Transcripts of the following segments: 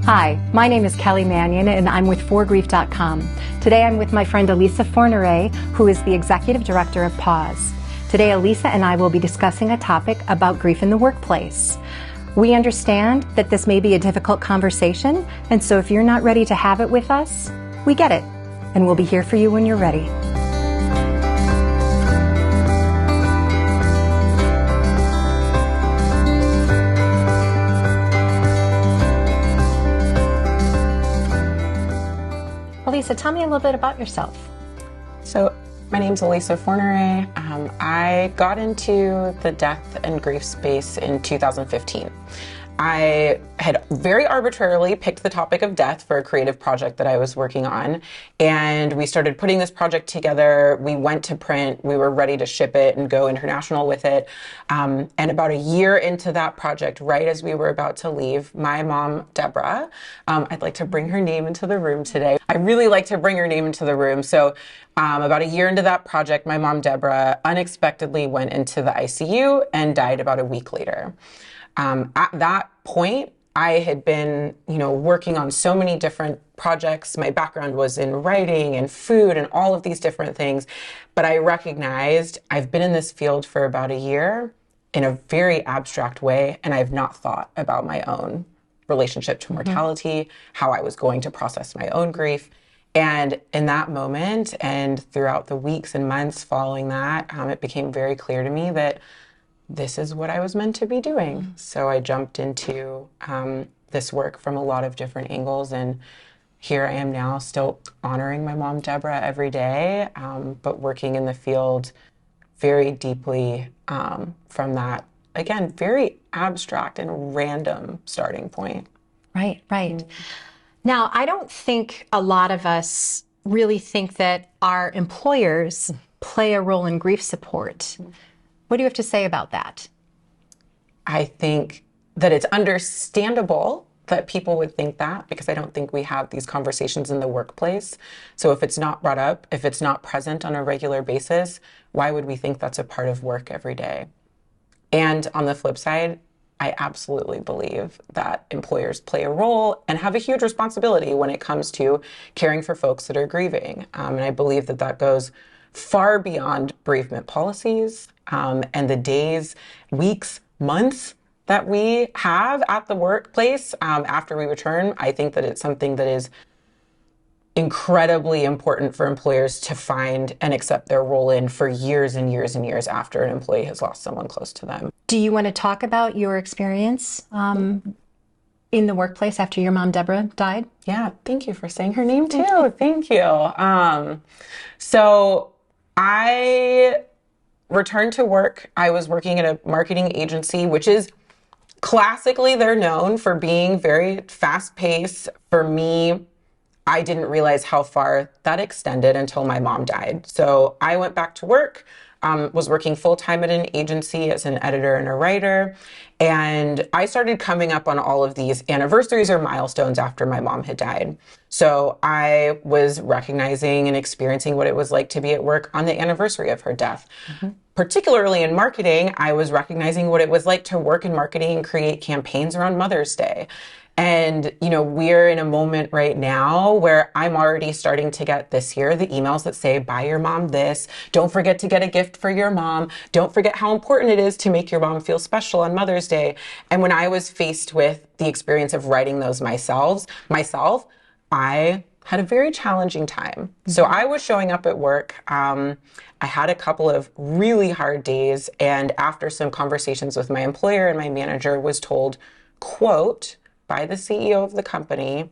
Hi, my name is Kelly Mannion and I'm with forgrief.com. Today I'm with my friend Alica Forneret, who is the Executive Director of Pause. Today Alica and I will be discussing a topic about grief in the workplace. We understand that this may be a difficult conversation, and so if you're not ready to have it with us, we get it, and we'll be here for you when you're ready. Alica, tell me a little bit about yourself. So my name's Alica Forneret. I got into the death and grief space in 2015. I had very arbitrarily picked the topic of death for a creative project that I was working on, and we started putting this project together. We went to print. We were ready to ship it and go international with it. And about a year into that project, right as we were about to leave, my mom, Deborah, I'd like to bring her name into the room today. I really like to bring her name into the room. So about a year into that project, my mom, Deborah, unexpectedly went into the ICU and died about a week later. At that point, I had been, working on so many different projects. My background was in writing and food and all of these different things. But I recognized I've been in this field for about a year in a very abstract way, and I've not thought about my own relationship to mortality, how I was going to process my own grief. And in that moment, and throughout the weeks and months following that, it became very clear to me that this is what I was meant to be doing. So I jumped into this work from a lot of different angles, and here I am now still honoring my mom, Deborah, every day, but working in the field very deeply from that, again, very abstract and random starting point. Right. Now, I don't think a lot of us really think that our employers play a role in grief support. What do you have to say about that? I think that it's understandable that people would think that, because I don't think we have these conversations in the workplace. So if it's not brought up, if it's not present on a regular basis, why would we think that's a part of work every day? And on the flip side, I absolutely believe that employers play a role and have a huge responsibility when it comes to caring for folks that are grieving. And I believe that that goes far beyond bereavement policies and the days, weeks, months that we have at the workplace after we return. I think that it's something that is incredibly important for employers to find and accept their role in for years and years and years after an employee has lost someone close to them. Do you want to talk about your experience in the workplace after your mom, Deborah, died? Yeah, thank you for saying her name too. Thank you. So I returned to work. I was working at a marketing agency, which is classically, they're known for being very fast-paced. For me, I didn't realize how far that extended until my mom died. So I went back to work, was working full-time at an agency as an editor and a writer. And I started coming up on all of these anniversaries or milestones after my mom had died. So I was recognizing and experiencing what it was like to be at work on the anniversary of her death. Particularly in marketing, I was recognizing what it was like to work in marketing and create campaigns around Mother's Day. And, we're in a moment right now where I'm already starting to get this year, the emails that say, buy your mom this, don't forget to get a gift for your mom, don't forget how important it is to make your mom feel special on Mother's Day. And when I was faced with the experience of writing those myself, I had a very challenging time. So I was showing up at work. I had a couple of really hard days. And after some conversations with my employer and my manager, was told, quote, by the CEO of the company,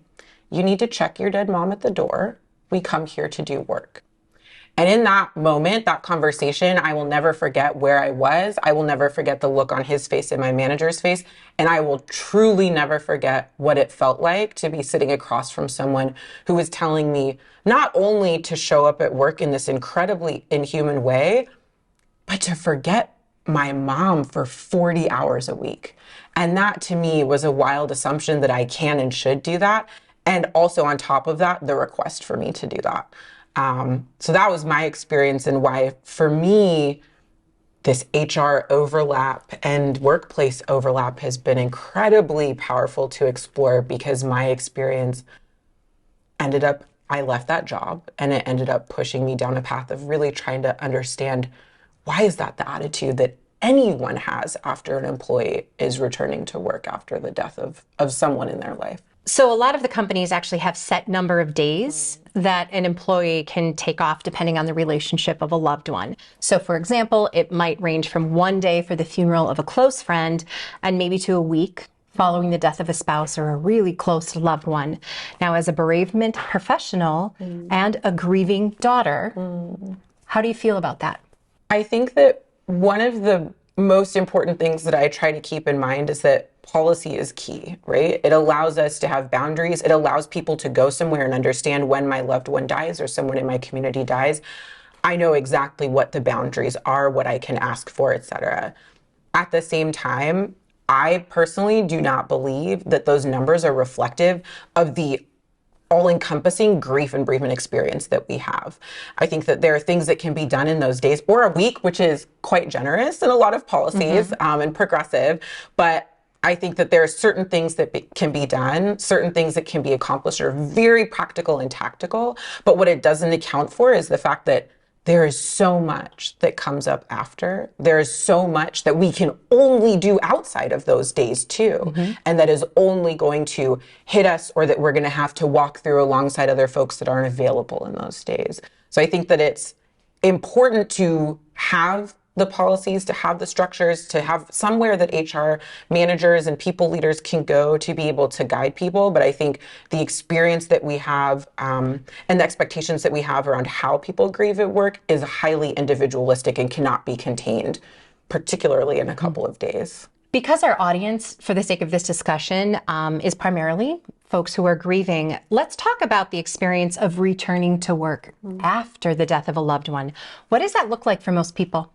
you need to check your dead mom at the door. We come here to do work. And in that moment, that conversation, I will never forget where I was. I will never forget the look on his face and my manager's face. And I will truly never forget what it felt like to be sitting across from someone who was telling me not only to show up at work in this incredibly inhuman way, but to forget my mom for 40 hours a week. And that to me was a wild assumption that I can and should do that. And also on top of that, the request for me to do that. So that was my experience, and why for me, this HR overlap and workplace overlap has been incredibly powerful to explore, because my experience I left that job and it ended up pushing me down a path of really trying to understand, why is that the attitude that anyone has after an employee is returning to work after the death of someone in their life. So a lot of the companies actually have set number of days that an employee can take off depending on the relationship of a loved one. So for example, it might range from 1 day for the funeral of a close friend and maybe to a week following the death of a spouse or a really close loved one. Now, as a bereavement professional and a grieving daughter, how do you feel about that? I think that one of the most important things that I try to keep in mind is that policy is key, right? It allows us to have boundaries. It allows people to go somewhere and understand, when my loved one dies or someone in my community dies, I know exactly what the boundaries are, what I can ask for, etc. At the same time, I personally do not believe that those numbers are reflective of the all-encompassing grief and bereavement experience that we have. I think that there are things that can be done in those days, or a week, which is quite generous in a lot of policies and progressive. But I think that there are certain things that can be done, certain things that can be accomplished are very practical and tactical. But what it doesn't account for is the fact that there is so much that comes up after. There is so much that we can only do outside of those days too. And that is only going to hit us, or that we're going to have to walk through alongside other folks that aren't available in those days. So I think that it's important to have the policies, to have the structures, to have somewhere that HR managers and people leaders can go to be able to guide people. But I think the experience that we have and the expectations that we have around how people grieve at work is highly individualistic and cannot be contained, particularly in a couple of days. Because our audience, for the sake of this discussion, is primarily folks who are grieving, let's talk about the experience of returning to work after the death of a loved one. What does that look like for most people?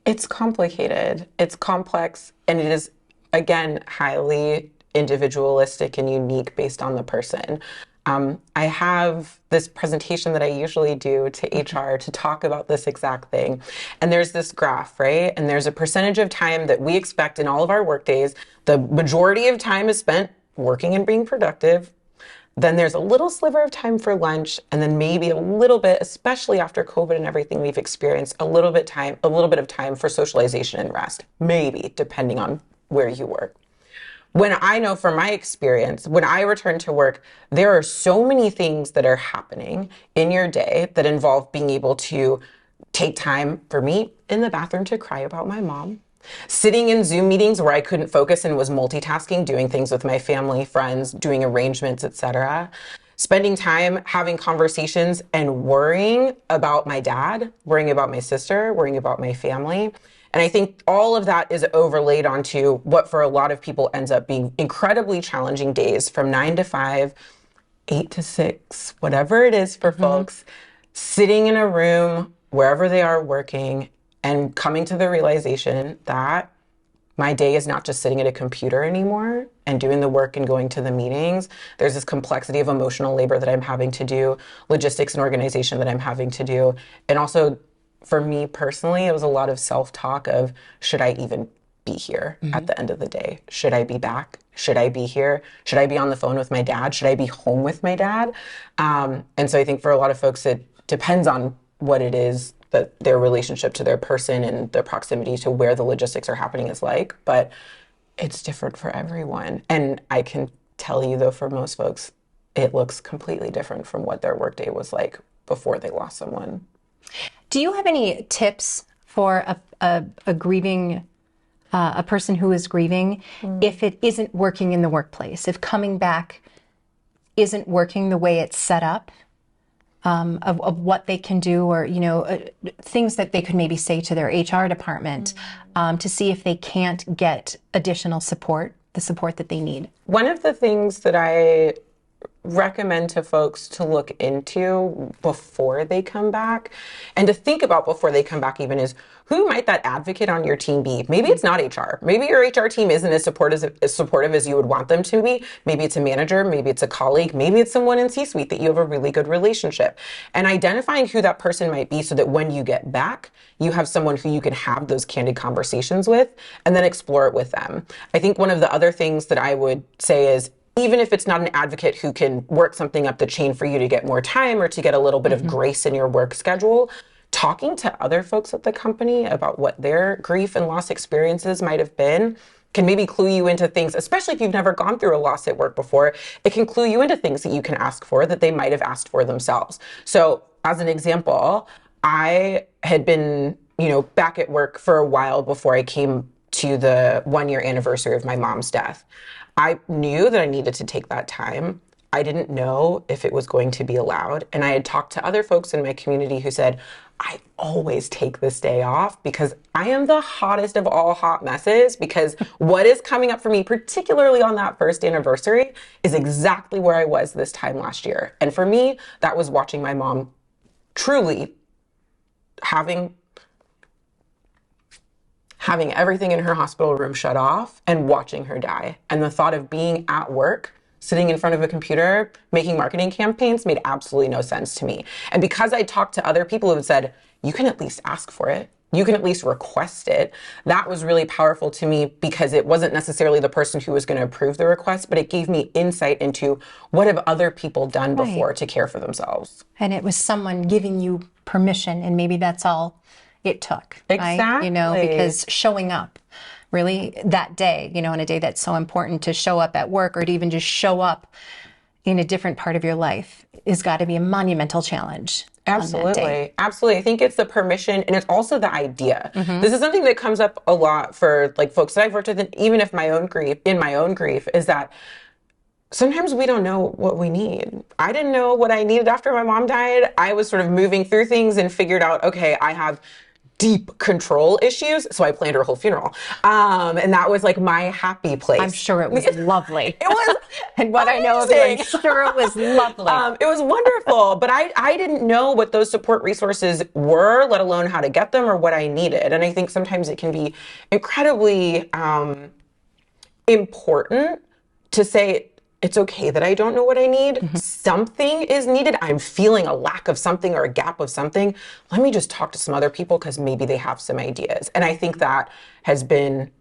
It's complicated, it's complex, and it is, again, highly individualistic and unique based on the person. I have this presentation that I usually do to HR to talk about this exact thing. And there's this graph, right? And there's a percentage of time that we expect in all of our work days. The majority of time is spent working and being productive. Then there's a little sliver of time for lunch, and then maybe a little bit, especially after COVID and everything we've experienced, a little bit of time for socialization and rest, maybe, depending on where you work. When I know from my experience, when I return to work, there are so many things that are happening in your day that involve being able to take time, for me, in the bathroom to cry about my mom, sitting in Zoom meetings where I couldn't focus and was multitasking, doing things with my family, friends, doing arrangements, etc. Spending time having conversations and worrying about my dad, worrying about my sister, worrying about my family. And I think all of that is overlaid onto what for a lot of people ends up being incredibly challenging days from 9 to 5, 8 to 6, whatever it is for folks, sitting in a room wherever they are working and coming to the realization that my day is not just sitting at a computer anymore and doing the work and going to the meetings. There's this complexity of emotional labor that I'm having to do, logistics and organization that I'm having to do. And also, for me personally, it was a lot of self-talk of, should I even be here at the end of the day? Should I be back? Should I be here? Should I be on the phone with my dad? Should I be home with my dad? And so I think for a lot of folks, it depends on what it is that their relationship to their person and the proximity to where the logistics are happening is like, but it's different for everyone. And I can tell you though, for most folks, it looks completely different from what their workday was like before they lost someone. Do you have any tips for a grieving, a person who is grieving, if it isn't working in the workplace, if coming back isn't working the way it's set up? Of what they can do, or things that they could maybe say to their HR department to see if they can't get additional support, the support that they need. One of the things that I recommend to folks to look into before they come back and to think about before they come back even is, who might that advocate on your team be? Maybe it's not HR. Maybe your HR team isn't as supportive as you would want them to be. Maybe it's a manager. Maybe it's a colleague. Maybe it's someone in C-suite that you have a really good relationship. And identifying who that person might be so that when you get back, you have someone who you can have those candid conversations with and then explore it with them. I think one of the other things that I would say is, even if it's not an advocate who can work something up the chain for you to get more time or to get a little bit of grace in your work schedule, talking to other folks at the company about what their grief and loss experiences might have been can maybe clue you into things, especially if you've never gone through a loss at work before. It can clue you into things that you can ask for that they might have asked for themselves. So as an example, I had been, back at work for a while before I came to the 1-year anniversary of my mom's death. I knew that I needed to take that time. I didn't know if it was going to be allowed. And I had talked to other folks in my community who said, I always take this day off because I am the hottest of all hot messes, because what is coming up for me, particularly on that first anniversary, is exactly where I was this time last year. And for me, that was watching my mom truly having everything in her hospital room shut off and watching her die. And the thought of being at work, sitting in front of a computer, making marketing campaigns made absolutely no sense to me. And because I talked to other people who had said, you can at least ask for it, you can at least request it, that was really powerful to me, because it wasn't necessarily the person who was going to approve the request, but it gave me insight into what have other people done before to care for themselves. And it was someone giving you permission, and maybe that's all it took. Exactly. Right? Because showing up really that day, in a day that's so important, to show up at work or to even just show up in a different part of your life has got to be a monumental challenge. Absolutely. Absolutely. I think it's the permission, and it's also the idea. This is something that comes up a lot for folks that I've worked with, and even if my own grief, is that sometimes we don't know what we need. I didn't know what I needed after my mom died. I was sort of moving through things and figured out, okay, I have deep control issues, so I planned her whole funeral. And that was my happy place. I'm sure it was lovely. It was and what amazing. I know of it, I'm sure it was lovely. It was wonderful, but I didn't know what those support resources were, let alone how to get them or what I needed. And I think sometimes it can be incredibly important to say, it's okay that I don't know what I need. Something is needed. I'm feeling a lack of something or a gap of something. Let me just talk to some other people because maybe they have some ideas. And I think that has been,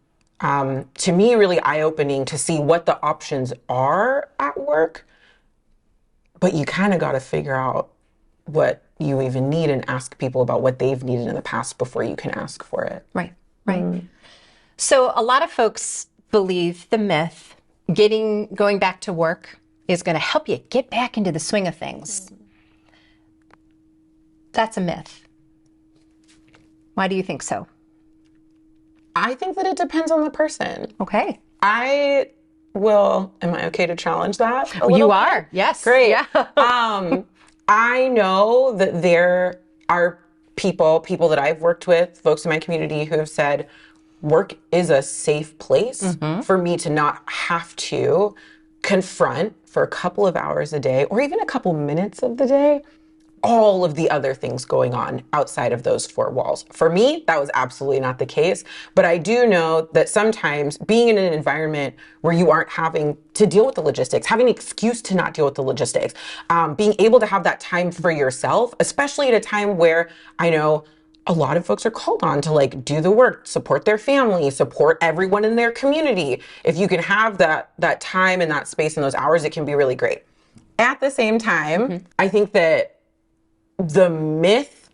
to me, really eye-opening to see what the options are at work. But you kind of got to figure out what you even need and ask people about what they've needed in the past before you can ask for it. Right. So a lot of folks believe the myth going back to work is going to help you get back into the swing of things. That's a myth. Why do you think so? I think that it depends on the person. Okay. Am I okay to challenge that a little You bit? are. Yes. Great. Yeah. I know that there are people that I've worked with, folks in my community, who have said, work is a safe place for me to not have to confront for a couple of hours a day or even a couple minutes of the day all of the other things going on outside of those four walls. For me, that was absolutely not the case. But I do know that sometimes being in an environment where you aren't having to deal with the logistics, having an excuse to not deal with the logistics, being able to have that time for yourself, especially at a time where I know a lot of folks are called on to do the work, support their family, support everyone in their community. If you can have that time and that space and those hours, it can be really great. At the same time, I think that the myth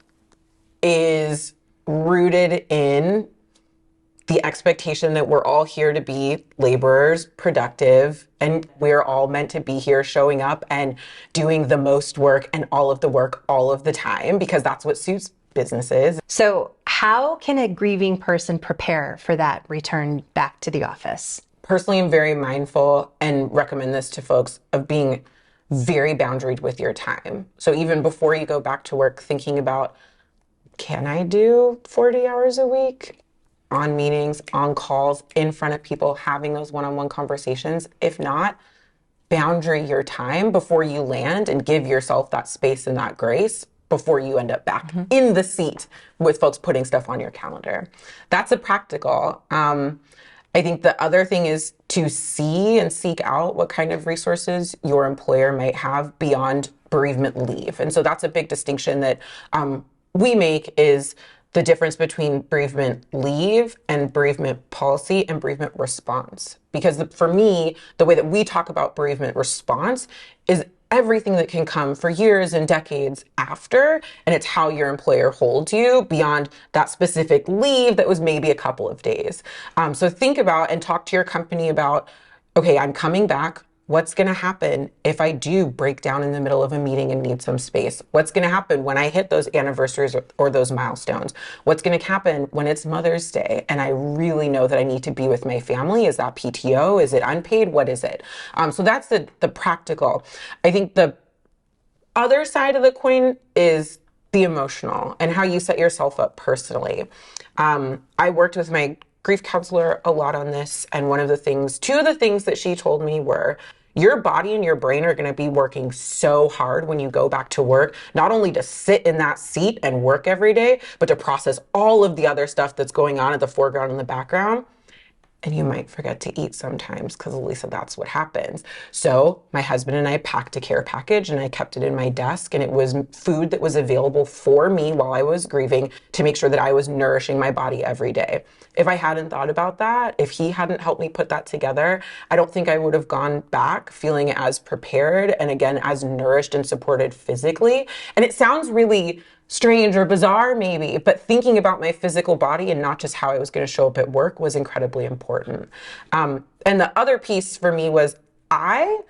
is rooted in the expectation that we're all here to be laborers, productive, and we're all meant to be here showing up and doing the most work and all of the work all of the time, because that's what suits businesses. So how can a grieving person prepare for that return back to the office? Personally, I'm very mindful and recommend this to folks of being very boundaried with your time. So even before you go back to work, thinking about, can I do 40 hours a week on meetings, on calls, in front of people, having those one-on-one conversations? If not, boundary your time before you land and give yourself that space and that grace before you end up back in the seat with folks putting stuff on your calendar. That's a practical. I think the other thing is to see and seek out what kind of resources your employer might have beyond bereavement leave. And so that's a big distinction that we make, is the difference between bereavement leave and bereavement policy and bereavement response. Because for me, the way that we talk about bereavement response is everything that can come for years and decades after, and it's how your employer holds you beyond that specific leave that was maybe a couple of days. So think about and talk to your company about, okay, I'm coming back. What's going to happen if I do break down in the middle of a meeting and need some space? What's going to happen when I hit those anniversaries or those milestones? What's going to happen when it's Mother's Day and I really know that I need to be with my family? Is that PTO? Is it unpaid? What is it? So that's the practical. I think the other side of the coin is the emotional and how you set yourself up personally. I worked with my grief counselor a lot on this. And two of the things that she told me were, your body and your brain are going to be working so hard when you go back to work, not only to sit in that seat and work every day, but to process all of the other stuff that's going on at the foreground and the background. And you might forget to eat sometimes, because Alica, that's what happens. So my husband and I packed a care package and I kept it in my desk, and it was food that was available for me while I was grieving to make sure that I was nourishing my body every day. If I hadn't thought about that, if he hadn't helped me put that together, I don't think I would have gone back feeling as prepared and again, as nourished and supported physically. And it sounds really strange or bizarre maybe, but thinking about my physical body and not just how I was going to show up at work was incredibly important. And the other piece for me was I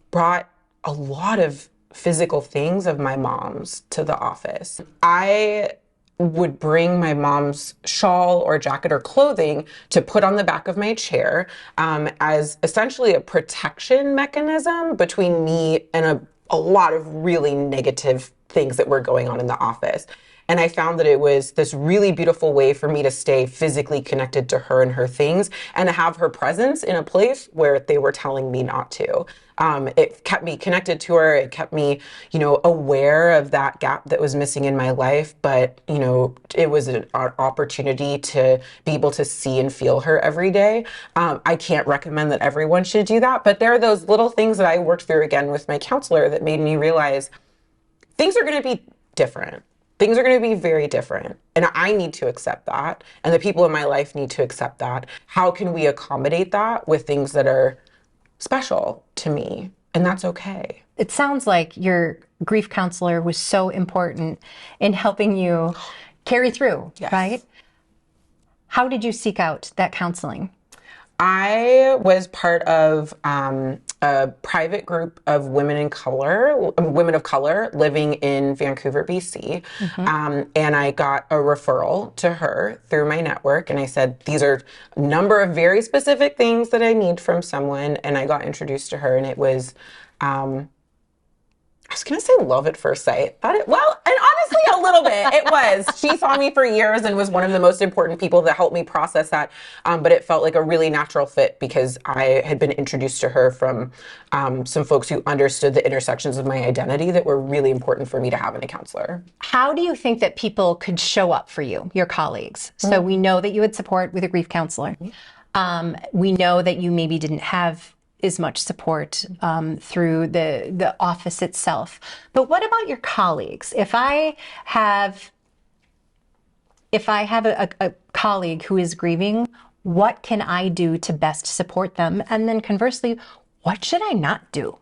brought a lot of physical things of my mom's to the office. I would bring my mom's shawl or jacket or clothing to put on the back of my chair as essentially a protection mechanism between me and a lot of really negative things that were going on in the office. And I found that it was this really beautiful way for me to stay physically connected to her and her things, and to have her presence in a place where they were telling me not to. It kept me connected to her. It kept me, aware of that gap that was missing in my life. But, it was an opportunity to be able to see and feel her every day. I can't recommend that everyone should do that, but there are those little things that I worked through again with my counselor that made me realize things are going to be different. Things are going to be very different. And I need to accept that. And the people in my life need to accept that. How can we accommodate that with things that are special to me? And that's okay. It sounds like your grief counselor was so important in helping you carry through, Yes. right? How did you seek out that counseling? I was part of a private group of women of color living in Vancouver, BC. And I got a referral to her through my network. And I said, these are a number of very specific things that I need from someone. And I got introduced to her, and it was, I was going to say love at first sight. And honestly, a little bit. It was. She saw me for years and was one of the most important people that helped me process that. But it felt like a really natural fit because I had been introduced to her from some folks who understood the intersections of my identity that were really important for me to have in a counselor. How do you think that people could show up for you, your colleagues? So we know that you had support with a grief counselor. We know that you maybe didn't have as much support through the office itself. But what about your colleagues? If I have a colleague who is grieving, what can I do to best support them? And then conversely, what should I not do?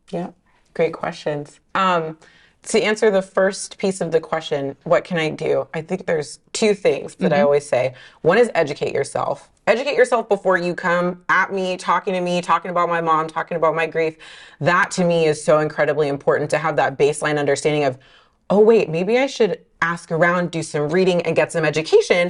Yeah, great questions. To answer the first piece of the question, what can I do? I think there's two things that I always say. One is educate yourself. Educate yourself before you come at me, talking about my mom, talking about my grief. That to me is so incredibly important, to have that baseline understanding of, oh wait, maybe I should ask around, do some reading and get some education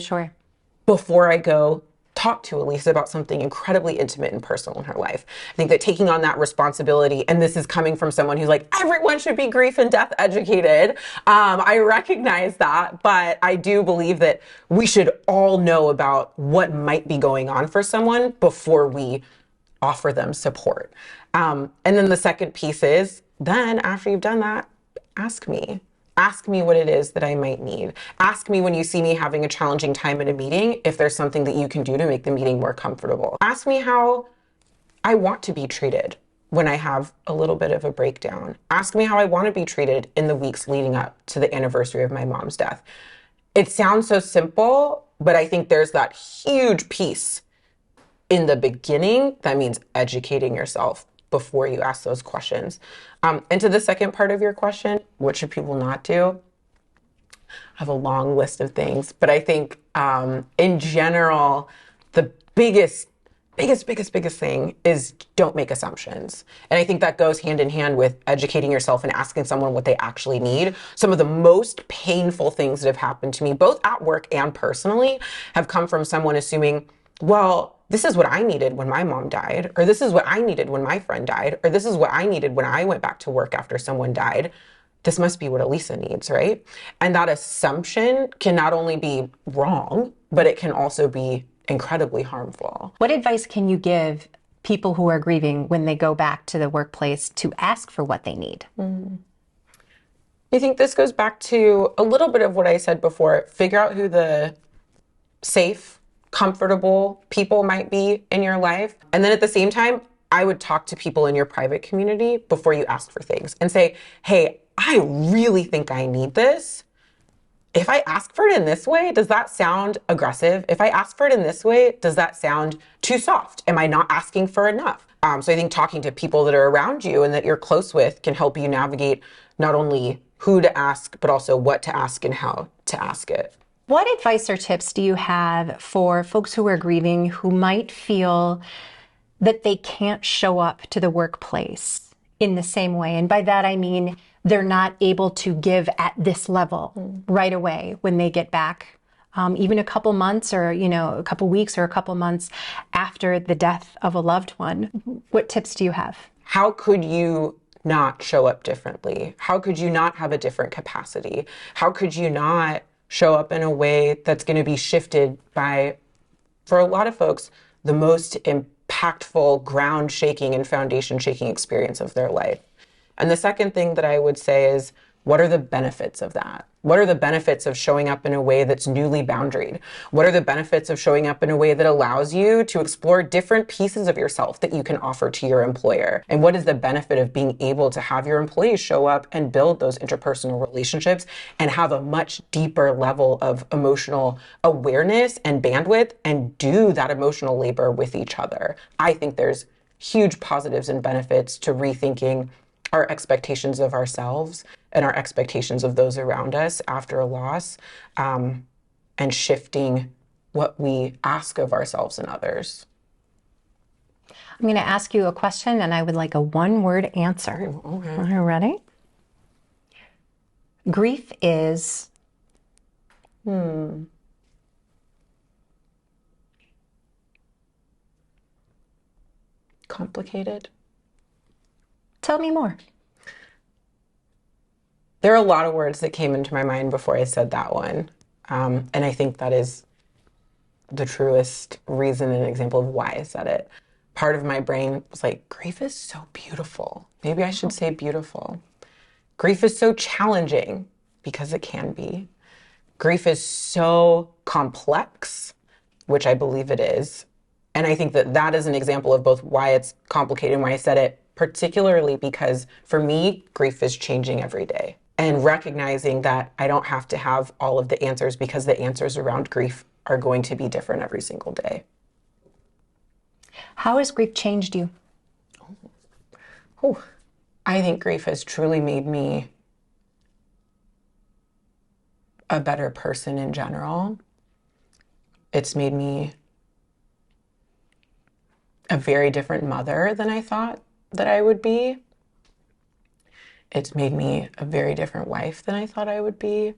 before I go talk to Alica about something incredibly intimate and personal in her life. I think that taking on that responsibility, and this is coming from someone who's like, everyone should be grief and death educated. I recognize that, but I do believe that we should all know about what might be going on for someone before we offer them support. And then the second piece is, then after you've done that, ask me. Ask me what it is that I might need. Ask me when you see me having a challenging time in a meeting, if there's something that you can do to make the meeting more comfortable. Ask me how I want to be treated when I have a little bit of a breakdown. Ask me how I want to be treated in the weeks leading up to the anniversary of my mom's death. It sounds so simple, but I think there's that huge piece in the beginning that means educating yourself before you ask those questions. And to the second part of your question, what should people not do? I have a long list of things, but I think in general, the biggest thing is don't make assumptions. And I think that goes hand in hand with educating yourself and asking someone what they actually need. Some of the most painful things that have happened to me, both at work and personally, have come from someone assuming, well, this is what I needed when my mom died, or this is what I needed when my friend died, or this is what I needed when I went back to work after someone died. This must be what Alica needs, right? And that assumption can not only be wrong, but it can also be incredibly harmful. What advice can you give people who are grieving when they go back to the workplace to ask for what they need? I think this goes back to a little bit of what I said before. Figure out who the safe, comfortable people might be in your life. And then at the same time, I would talk to people in your private community before you ask for things and say, hey, I really think I need this. If I ask for it in this way, does that sound aggressive? If I ask for it in this way, does that sound too soft? Am I not asking for enough? So I think talking to people that are around you and that you're close with can help you navigate not only who to ask, but also what to ask and how to ask it. What advice or tips do you have for folks who are grieving who might feel that they can't show up to the workplace in the same way? And by that, I mean, they're not able to give at this level right away when they get back, even a couple months or, a couple weeks or a couple months after the death of a loved one. What tips do you have? How could you not show up differently? How could you not have a different capacity? How could you not show up in a way that's going to be shifted by, for a lot of folks, the most impactful, ground shaking and foundation shaking experience of their life? And the second thing that I would say is, what are the benefits of that? What are the benefits of showing up in a way that's newly boundaried? What are the benefits of showing up in a way that allows you to explore different pieces of yourself that you can offer to your employer? And what is the benefit of being able to have your employees show up and build those interpersonal relationships and have a much deeper level of emotional awareness and bandwidth and do that emotional labor with each other? I think there's huge positives and benefits to rethinking our expectations of ourselves and our expectations of those around us after a loss, and shifting what we ask of ourselves and others. I'm going to ask you a question, and I would like a one-word answer. Oh, okay. Are you ready? Grief is... Complicated. Tell me more. There are a lot of words that came into my mind before I said that one. And I think that is the truest reason and example of why I said it. Part of my brain was like, grief is so beautiful. Maybe I should say beautiful. Grief is so challenging, because it can be. Grief is so complex, which I believe it is. And I think that that is an example of both why it's complicated and why I said it, particularly because for me, grief is changing every day. And recognizing that I don't have to have all of the answers because the answers around grief are going to be different every single day. How has grief changed you? I think grief has truly made me a better person in general. It's made me a very different mother than I thought that I would be. It's made me a very different wife than I thought I would be.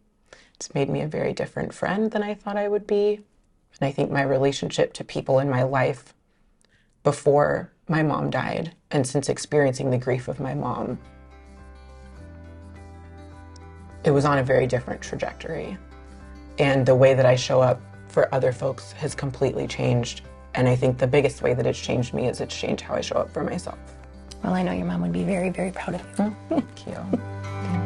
It's made me a very different friend than I thought I would be. And I think my relationship to people in my life before my mom died and since experiencing the grief of my mom, it was on a very different trajectory. And the way that I show up for other folks has completely changed. And I think the biggest way that it's changed me is it's changed how I show up for myself. Well, I know your mom would be very, very proud of you. Thank you.